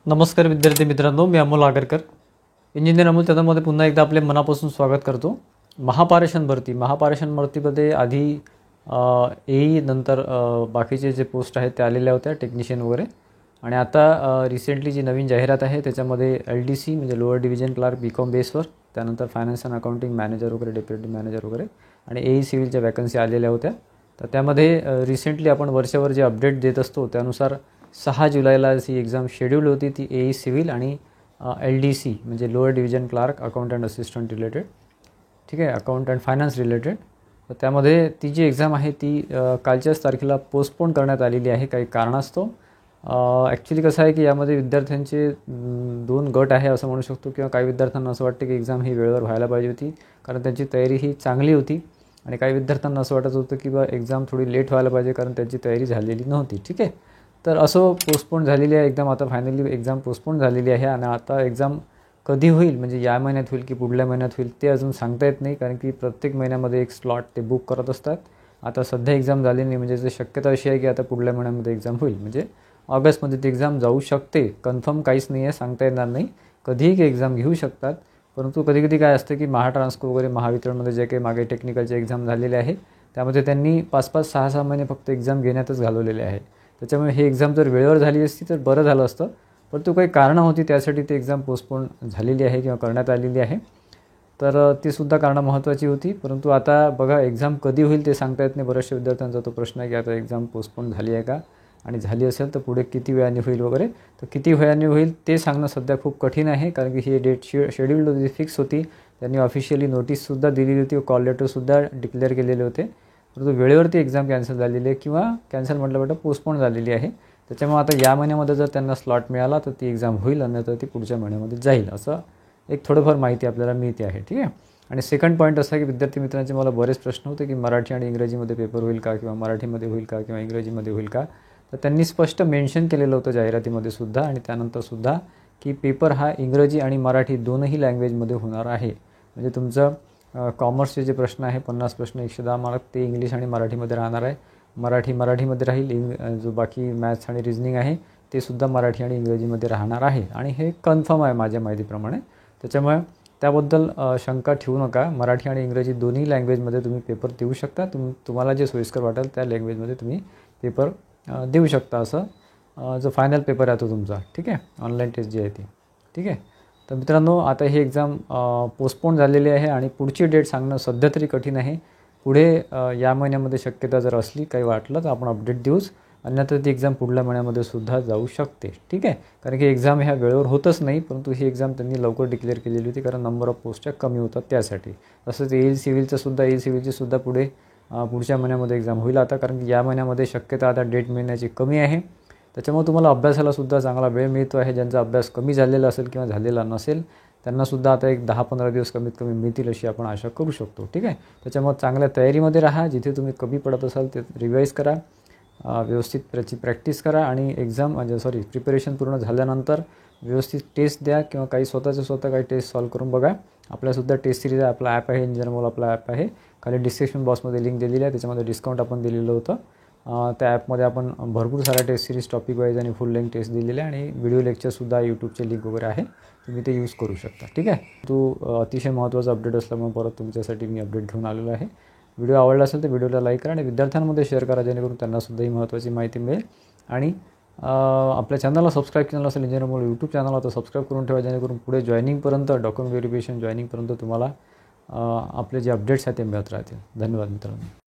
नमस्कार विद्यार्थी मित्रांनो, मी अमोल आगरकर, इंजिनियर अमोल चॅनलमध्ये पुन्हा एकदा आपले मनापासून स्वागत करतो. महापारेषण भरतीमध्ये आधी ए नंतर बाकीचे जे पोस्ट आहेत ते आलेल्या होत्या, टेक्निशियन वगैरे. आणि आता रिसेंटली जी नवीन जाहिरात आहे त्याच्यामध्ये LDC म्हणजे लोअर डिव्हिजन क्लार्क BCom बेसवर, त्यानंतर फायनान्स अँड अकाउंटिंग मॅनेजर वगैरे, डेप्युटी मॅनेजर वगैरे आणि AE सिव्हिलच्या वॅकन्सी आलेल्या होत्या. तर त्यामध्ये रिसेंटली आपण वर्षावर जे अपडेट देत असतो त्यानुसार 6 जुलैला जी एक्झाम शेड्यूल होती ती AE सिव्हिल आणि LDC म्हणजे lower division clerk accountant assistant related, ठीक आहे, अकाउंटंट फायनान्स रिलेटेड. तर त्यामध्ये ती जी एक्झाम आहे ती कालच्याच तारखेला पोस्टपोन करण्यात आलेली आहे काही कारणास्तव. ॲक्च्युली कसं आहे की यामध्ये विद्यार्थ्यांचे 2 गट आहे असं म्हणू शकतो, किंवा काही विद्यार्थ्यांना असं वाटतं की एक्झाम ही वेळेवर व्हायला पाहिजे होती कारण त्यांची तयारी ही चांगली होती, आणि काही विद्यार्थ्यांना असं वाटत होतं की एक्झाम थोडी लेट व्हायला पाहिजे कारण त्यांची तयारी झालेली नव्हती. ठीक आहे, तर असं पोस्टपोन झालेली आहे एक्झाम. आता फायनली एक्झाम पोस्टपोन झालेली आहे, आणि आता एक्झाम कधी होईल म्हणजे या महिन्यात होईल की पुढल्या महिन्यात होईल ते अजून सांगता येत नाही, कारण की प्रत्येक महिन्यामध्ये एक स्लॉट ते बुक करत असतात. आता सध्या एक्झाम झाली नाही म्हणजे शक्यता अशी आहे की आता पुढल्या महिन्यामध्ये एक्झाम होईल, म्हणजे ऑगस्टमध्ये ती एक्झाम जाऊ शकते. कन्फर्म काहीच नाही आहे, सांगता येणार नाही, कधीही की एक्झाम घेऊ शकतात. परंतु कधी काय असतं की महाट्रान्सको वगैरे महावितरणमध्ये जे काही मागे टेक्निकलचे एक्झाम झालेले आहे त्यामध्ये त्यांनी 5-5, 6-6 महिने फक्त एक्झाम घेण्यातच घालवलेले आहे. त्याच्यामुळे ही एक्झाम जर वेळेवर झाली असती तर बरं झालं असतं, परंतु काही कारणं होती त्यासाठी ती एक्झाम पोस्टपोन झालेली आहे किंवा करण्यात आलेली आहे. तर तीसुद्धा कारणं महत्त्वाची होती. परंतु आता बघा एक्झाम कधी होईल ते सांगता येत नाही. बऱ्याचशा विद्यार्थ्यांचा तो प्रश्न आहे की आता एक्झाम पोस्टपोन झाली आहे का, आणि झाली असेल तर पुढे किती वेळाने होईल वगैरे. तर किती वेळाने होईल ते सांगणं सध्या खूप कठीण आहे, कारण की ही डेट शेड्यूल्ड होती, फिक्स होती. त्यांनी ऑफिशियली नोटीससुद्धा दिलेली होती, कॉल लेटरसुद्धा डिक्लेअर केलेले होते. परंतु वेळेवरती एक्झाम कॅन्सल झालेली आहे, किंवा कॅन्सल म्हटलं पोस्टपोन झालेली आहे. त्याच्यामुळे आता या महिन्यामध्ये जर त्यांना स्लॉट मिळाला तर ती एक्झाम होईल, अन्यथा ती पुढच्या महिन्यामध्ये जाईल, असं एक थोडंफार माहिती आपल्याला मिळते आहे. ठीक आहे, आणि सेकंड पॉईंट असा आहे की विद्यार्थी मित्रांचे मला बरेच प्रश्न होते की मराठी आणि इंग्रजीमध्ये पेपर होईल का, किंवा मराठीमध्ये होईल का, किंवा इंग्रजीमध्ये होईल का. तर त्यांनी स्पष्ट मेन्शन केलेलं होतं जाहिरातीमध्ये सुद्धा आणि त्यानंतरसुद्धा की पेपर हा इंग्रजी आणि मराठी दोनही लँग्वेजमध्ये होणार आहे. म्हणजे तुमचं कॉमर्सचे जे प्रश्न आहे 50 प्रश्न 110 मार्क ते इंग्लिश आणि मराठीमध्ये राहणार आहे. मराठीमध्ये राहील. जो बाकी मॅथ्स आणि रिजनिंग आहे ते सुद्धा मराठी आणि इंग्रजीमध्ये राहणार आहे, आणि हे कन्फर्म आहे माझ्या माहितीप्रमाणे. त्याच्यामुळे त्याबद्दल शंका ठेवू नका. मराठी आणि इंग्रजी दोन्ही लँग्वेजमध्ये तुम्ही पेपर देऊ शकता. तुम्हाला जे सोयीस्कर वाटेल त्या लँग्वेजमध्ये तुम्ही पेपर देऊ शकता, असं जो फायनल पेपर आहे तो तुमचा. ठीक आहे, ऑनलाईन टेस्ट जी आहे ती. ठीक आहे, तर मित्रांनो आता ही एक्झाम पोस्टपोन झालेली आहे, आणि पुढची डेट सांगणं सध्या तरी कठीण आहे. पुढे या महिन्यामध्ये शक्यता जर असली काही वाटलं तर आपण अपडेट देऊच, अन्यथा ती एक्झाम पुढल्या महिन्यामध्ये सुद्धा जाऊ शकते. ठीक आहे, कारण की एक्झाम ह्या वेळेवर होतच नाही, परंतु ही एक्झाम त्यांनी लवकर डिक्लेअर केलेली होती कारण नंबर ऑफ पोस्टच्या कमी होतात त्यासाठी. तसंच येईल सिव्हिलची सुद्धा पुढच्या महिन्यामध्ये एक्झाम होईल आता, कारण की या महिन्यामध्ये शक्यता आता डेट मिळण्याची कमी आहे. त्याच्यामुळे तुम्हाला अभ्यासालासुद्धा चांगला वेळ मिळतो आहे. ज्यांचा अभ्यास कमी झालेला असेल किंवा झालेला नसेल त्यांनासुद्धा आता एक 10-15 दिवस कमीत कमी मिळतील अशी आपण आशा करू शकतो. ठीक आहे, त्याच्यामुळे चांगल्या तयारीमध्ये राहा. जिथे तुम्ही कमी पडत असाल ते रिवाईज करा, व्यवस्थित त्याची प्रॅक्टिस करा, आणि प्रिपरेशन पूर्ण झाल्यानंतर व्यवस्थित टेस्ट द्या, किंवा काही स्वतः काही टेस्ट सॉल्व करून बघा. आपल्यासुद्धा टेस्ट सिरीज आहे, आपला ॲप आहे, इंजिनियर अमोल आपला ॲप आहे. खाली डिस्क्रिप्शन बॉक्समध्ये लिंक दिलेली आहे, त्याच्यामध्ये डिस्काउंट आपण दिलेलं होतं. त्या ॲपमध्ये आपण भरपूर साऱ्या टेस्ट सिरीज टॉपिक वाईज आणि फुल लेंथ टेस्ट दिलेले आहे, आणि व्हिडिओ लेक्चरसुद्धा यूट्यूबचे लिंक वगैरे आहे, तुम्ही ते यूज करू शकता. ठीक आहे, तो अतिशय महत्त्वाचा अपडेट असल्यामुळे परत तुमच्यासाठी मी अपडेट घेऊन आलेलो आहे. व्हिडिओ आवडला असेल तर व्हिडिओला लाईक करा आणि विद्यार्थ्यांमध्ये शेअर करा, जेणेकरून त्यांनासुद्धा ही महत्त्वाची माहिती मिळेल. आणि आपल्या चॅनलला सबस्क्राईब केलं असेल इंजिनियर अमोल यूट्यूब चॅनलला तर सबस्क्राईब करून ठेवा, जेणेकरून पुढे जॉईनिंगपर्यंत डॉक्युमेंट व्हेरिफिकेशन जॉईनिंगपर्यंत तुम्हाला आपले जे अपडेट्स आहेत ते मिळत राहतील. धन्यवाद मित्रांनो.